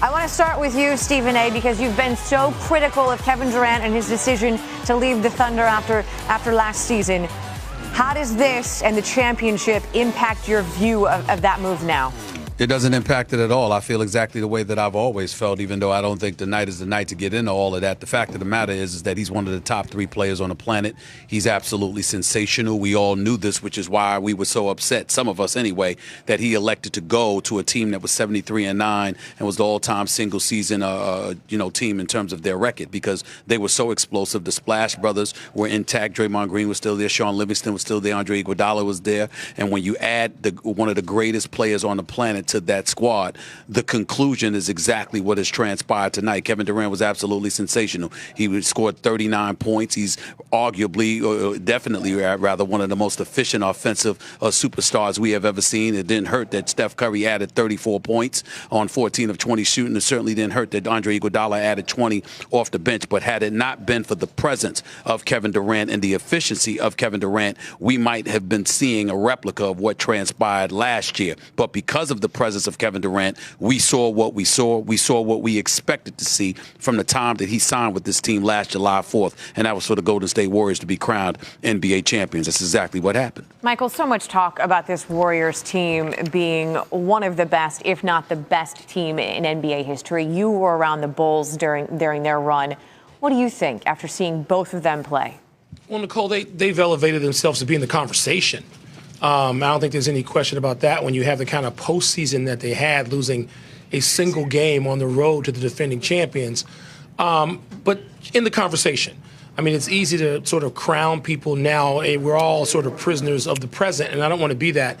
I want to start with you, Stephen A., because you've been so critical of Kevin Durant and his decision to leave the Thunder after last season. How does this and the championship impact your view of that move now? It doesn't impact it at all. I feel exactly the way that I've always felt, even though I don't think tonight is the night to get into all of that. The fact of the matter is that he's one of the top 3 players on the planet. He's absolutely sensational. We all knew this, which is why we were so upset, some of us anyway, that he elected to go to a team that was 73-9 and was the all-time single-season team in terms of their record, because they were so explosive. The Splash Brothers were intact. Draymond Green was still there. Sean Livingston was still there. Andre Iguodala was there. And when you add one of the greatest players on the planet to that squad, the conclusion is exactly what has transpired tonight. Kevin Durant was absolutely sensational. He scored 39 points. He's arguably, definitely rather, one of the most efficient offensive superstars we have ever seen. It didn't hurt that Steph Curry added 34 points on 14 of 20 shooting. It certainly didn't hurt that Andre Iguodala added 20 off the bench. But had it not been for the presence of Kevin Durant and the efficiency of Kevin Durant, we might have been seeing a replica of what transpired last year. But because of the presence of Kevin Durant, we saw what we saw. We saw what we expected to see from the time that he signed with this team last July 4th, and that was for the Golden State Warriors to be crowned NBA champions. That's exactly what happened. Michael, so much talk about this Warriors team being one of the best, if not the best team in NBA history. You were around the Bulls during their run. What do you think after seeing both of them play? Well, Nicole, they've elevated themselves to be in the conversation. I don't think there's any question about that when you have the kind of postseason that they had, losing a single game on the road to the defending champions. But in the conversation, I mean, it's easy to sort of crown people now. We're all sort of prisoners of the present, and I don't want to be that.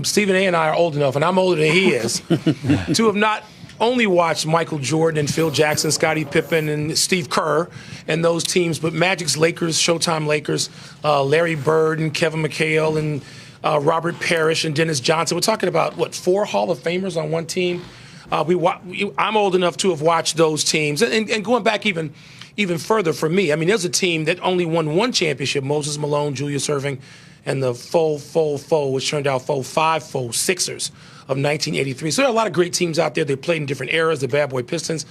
Stephen A. and I are old enough, and I'm older than he is, to have not only watched Michael Jordan and Phil Jackson, Scottie Pippen, and Steve Kerr and those teams, but Magic's Lakers, Showtime Lakers, Larry Bird and Kevin McHale and Robert Parrish and Dennis Johnson. We're talking about, 4 Hall of Famers on one team? I'm old enough to have watched those teams. And going back even further for me, I mean, there's a team that only won one championship, Moses Malone, Julius Erving, and the which turned out five Sixers of 1983. So there are a lot of great teams out there. They played in different eras, the Bad Boy Pistons.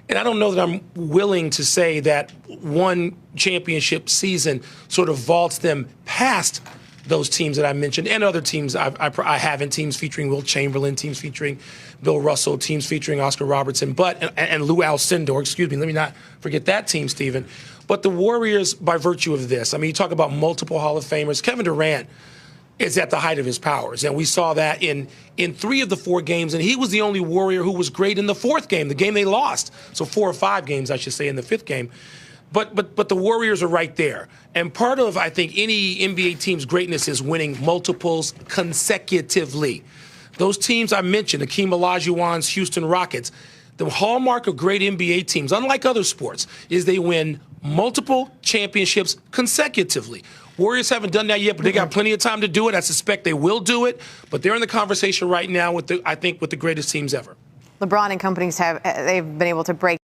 And I don't know that I'm willing to say that one championship season sort of vaults them past those teams that I mentioned and other teams I have in, teams featuring Wilt Chamberlain, teams featuring Bill Russell, teams featuring Oscar Robertson, and Lou Alcindor, excuse me, let me not forget that team, Stephen. But the Warriors, by virtue of this, I mean, you talk about multiple Hall of Famers. Kevin Durant is at the height of his powers, and we saw that in 3 of the 4 games, and he was the only Warrior who was great in the 4th game, the game they lost. So 4 or 5 games, I should say, in the 5th game. But the Warriors are right there. And part of, I think, any NBA team's greatness is winning multiples consecutively. Those teams I mentioned, Hakeem Olajuwon's Houston Rockets, the hallmark of great NBA teams, unlike other sports, is they win multiple championships consecutively. Warriors haven't done that yet, but they got plenty of time to do it. I suspect they will do it. But they're in the conversation right now with the greatest teams ever. LeBron and companies they've been able to break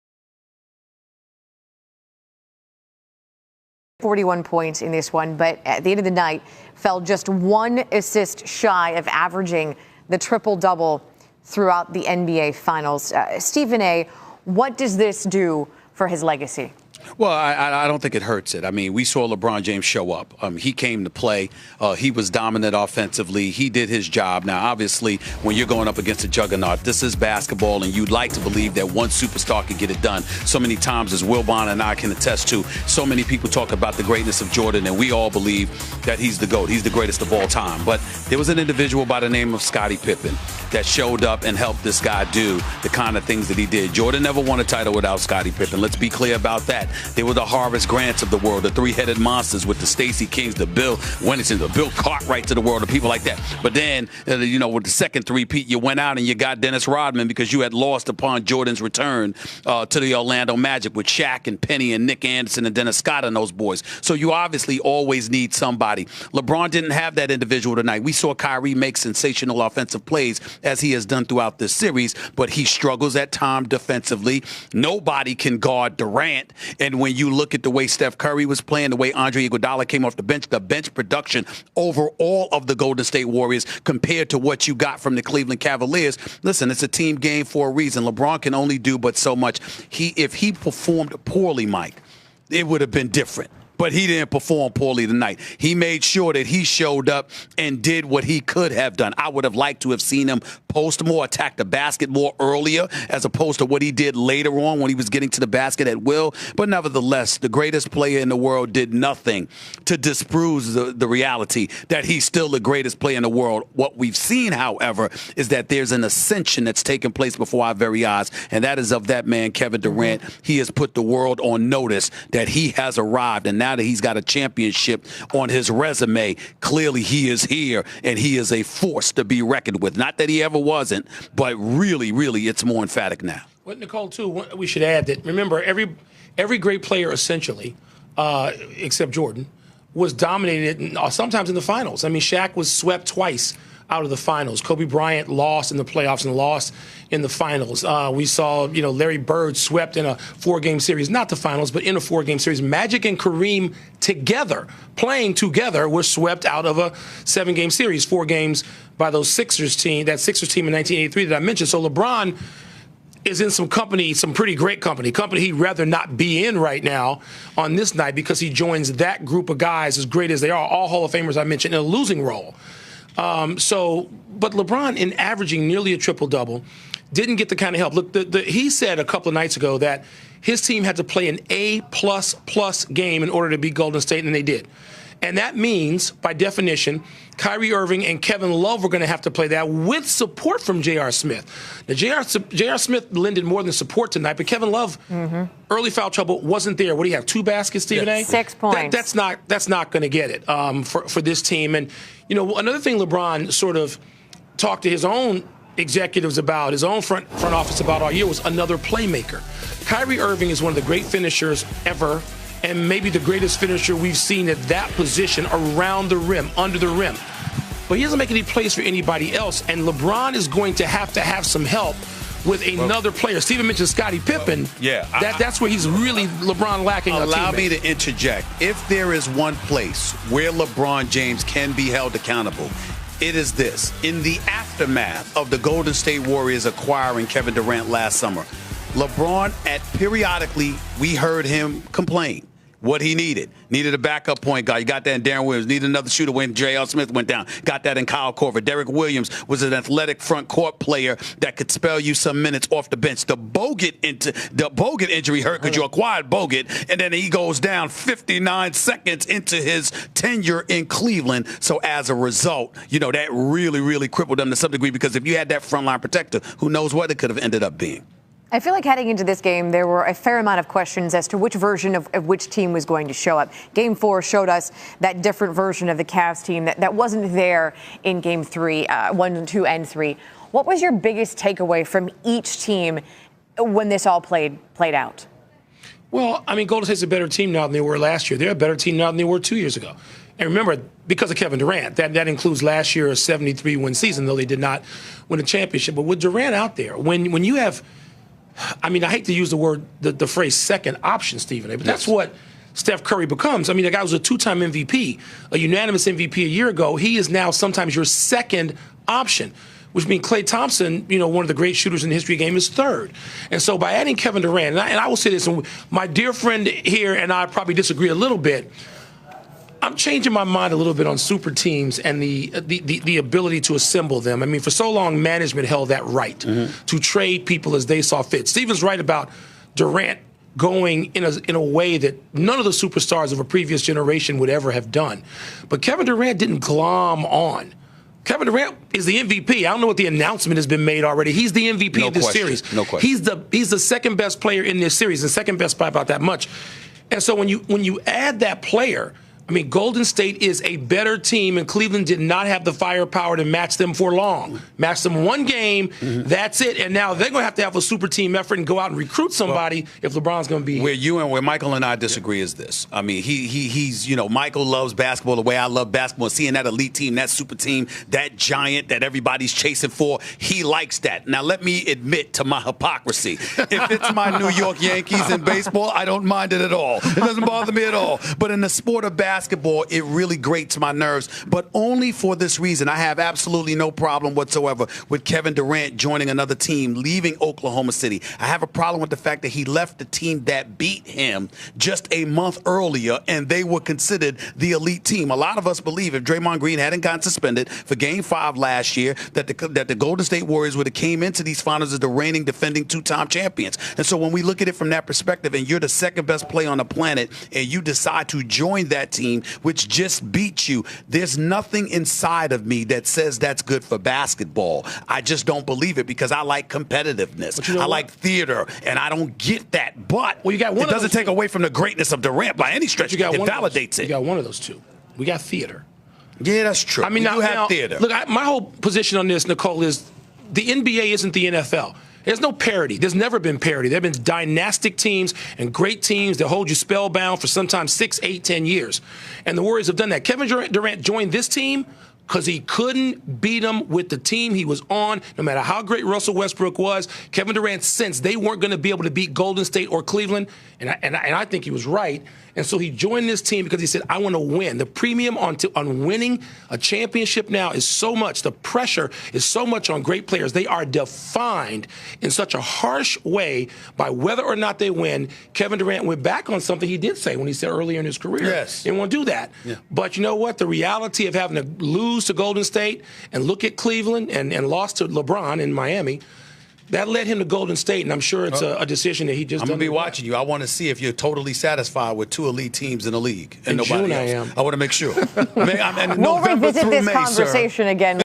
41 points in this one, but at the end of the night, fell just 1 assist shy of averaging the triple-double throughout the NBA Finals. Stephen A., what does this do for his legacy? Well, I don't think it hurts it. I mean, we saw LeBron James show up. He came to play. He was dominant offensively. He did his job. Now, obviously, when you're going up against a juggernaut, this is basketball, and you'd like to believe that one superstar could get it done. So many times, as Wilbon and I can attest to, so many people talk about the greatness of Jordan, and we all believe that he's the GOAT. He's the greatest of all time. But there was an individual by the name of Scottie Pippen that showed up and helped this guy do the kind of things that he did. Jordan never won a title without Scottie Pippen. Let's be clear about that. They were the Horace Grants of the world, the three-headed monsters with the Stacey Kings, the Bill Wennington, the Bill Cartwright to the world, the people like that. But then, with the second three-peat, you went out and you got Dennis Rodman because you had lost upon Jordan's return to the Orlando Magic with Shaq and Penny and Nick Anderson and Dennis Scott and those boys. So you obviously always need somebody. LeBron didn't have that individual tonight. We saw Kyrie make sensational offensive plays, as he has done throughout this series, but he struggles at times defensively. Nobody can guard Durant. And when you look at the way Steph Curry was playing, the way Andre Iguodala came off the bench production over all of the Golden State Warriors compared to what you got from the Cleveland Cavaliers. Listen, it's a team game for a reason. LeBron can only do but so much. If he performed poorly, Mike, it would have been different. But he didn't perform poorly tonight. He made sure that he showed up and did what he could have done. I would have liked to have seen him post more, attack the basket more earlier, as opposed to what he did later on when he was getting to the basket at will. But nevertheless, the greatest player in the world did nothing to disprove the reality that he's still the greatest player in the world. What we've seen, however, is that there's an ascension that's taken place before our very eyes, and that is of that man, Kevin Durant. He has put the world on notice that he has arrived, and now that he's got a championship on his resume, clearly he is here, and he is a force to be reckoned with. Not that he ever wasn't, but really, really, it's more emphatic now. Well, Nicole, too, we should add that, remember, every great player, essentially, except Jordan, was dominated sometimes in the finals. I mean, Shaq was swept twice out of the finals. Kobe Bryant lost in the playoffs and lost in the finals. We saw, Larry Bird swept in a 4-game series, not the finals, but in a 4-game series. Magic and Kareem together, playing together, were swept out of a 7-game series, 4 games by that Sixers team in 1983 that I mentioned. So LeBron is in some company, some pretty great company he'd rather not be in right now on this night, because he joins that group of guys, as great as they are, all Hall of Famers I mentioned, in a losing role. But LeBron, in averaging nearly a triple-double, didn't get the kind of help. Look, he said a couple of nights ago that his team had to play an A++ game in order to beat Golden State, and they did. And that means, by definition, Kyrie Irving and Kevin Love were going to have to play that with support from J.R. Smith. Now, J.R. Smith lended more than support tonight, but Kevin Love, early foul trouble, wasn't there. What do you have, 2 baskets, Stephen A? 6 points. That's not going to get it for this team. And, another thing LeBron sort of talked to his own executives about, his own front office about all year, was another playmaker. Kyrie Irving is one of the great finishers ever, and maybe the greatest finisher we've seen at that position, around the rim, under the rim. But he doesn't make any plays for anybody else, and LeBron is going to have some help with another player. Steven mentioned Scottie Pippen. That's where he's really, LeBron, lacking a teammate. Allow me to interject. If there is one place where LeBron James can be held accountable, it is this. In the aftermath of the Golden State Warriors acquiring Kevin Durant last summer, LeBron, periodically, we heard him complain what he needed. Needed a backup point guard. You got that in Darren Williams. Needed another shooter when J.R. Smith went down. Got that in Kyle Korver. Derek Williams was an athletic front court player that could spell you some minutes off the bench. The Bogut injury hurt because you acquired Bogut, and then he goes down 59 seconds into his tenure in Cleveland. So as a result, that really, really crippled them to some degree, because if you had that frontline protector, who knows what it could have ended up being. I feel like heading into this game, there were a fair amount of questions as to which version of which team was going to show up. Game 4 showed us that different version of the Cavs team that wasn't there in Game 3, 1, 2, and 3. What was your biggest takeaway from each team when this all played out? Well, I mean, Golden State's a better team now than they were last year. They're a better team now than they were 2 years ago. And remember, because of Kevin Durant, that includes last year's 73-win season, though they did not win a championship. But with Durant out there, when you have, I mean, I hate to use the phrase second option, Stephen A., but that's what Steph Curry becomes. I mean, the guy was a 2-time MVP, a unanimous MVP a year ago. He is now sometimes your second option, which means Klay Thompson, one of the great shooters in the history of the game, is third. And so by adding Kevin Durant, and I will say this, and my dear friend here and I probably disagree a little bit, I'm changing my mind a little bit on super teams and the ability to assemble them. I mean, for so long, management held that right to trade people as they saw fit. Steven's right about Durant going in a way that none of the superstars of a previous generation would ever have done. But Kevin Durant didn't glom on. Kevin Durant is the MVP. I don't know what the announcement has been made already. He's the MVP of this series. No question. He's the second best player in this series, the second best by about that much. And so when you add that player I mean, Golden State is a better team, and Cleveland did not have the firepower to match them for long. Match them one game, that's it. And now they're going to have a super team effort and go out and recruit somebody if LeBron's going to be here. Where Michael and I disagree is this. I mean, he's Michael loves basketball the way I love basketball. Seeing that elite team, that super team, that giant that everybody's chasing for, he likes that. Now, let me admit to my hypocrisy. If it's my New York Yankees in baseball, I don't mind it at all. It doesn't bother me at all. But in the sport of basketball, it really grates my nerves, but only for this reason. I have absolutely no problem whatsoever with Kevin Durant joining another team, leaving Oklahoma City. I have a problem with the fact that he left the team that beat him just a month earlier, and they were considered the elite team. A lot of us believe if Draymond Green hadn't gotten suspended for Game 5 last year, that the Golden State Warriors would have came into these finals as the reigning, defending two-time champions. And so when we look at it from that perspective, and you're the second best player on the planet, and you decide to join that team, which just beat you, there's nothing inside of me that says that's good for basketball. I just don't believe it because I like competitiveness. I like theater, and I don't get that. But it doesn't take away from the greatness of Durant by any stretch. It validates it. You got one of those two. We got theater. Yeah, that's true. I mean, you have theater. Look, my whole position on this, Nicole, is the NBA isn't the NFL. There's no parity. There's never been parity. There have been dynastic teams and great teams that hold you spellbound for sometimes 6, 8, 10 years. And the Warriors have done that. Kevin Durant joined this team because he couldn't beat them with the team he was on. No matter how great Russell Westbrook was, Kevin Durant sensed they weren't going to be able to beat Golden State or Cleveland, and I think he was right. And so he joined this team because he said, I want to win. The premium on winning a championship now is so much. The pressure is so much on great players. They are defined in such a harsh way by whether or not they win. Kevin Durant went back on something he did say when he said earlier in his career. Yes. He didn't want to do that. Yeah. But you know what? The reality of having to lose to Golden State and look at Cleveland and lost to LeBron in Miami, that led him to Golden State, and I'm sure it's a decision that he just. I'm going to be watching you. I want to see if you're totally satisfied with 2 elite teams in the league and in nobody June else. I am. I want to make sure. We'll revisit this conversation again.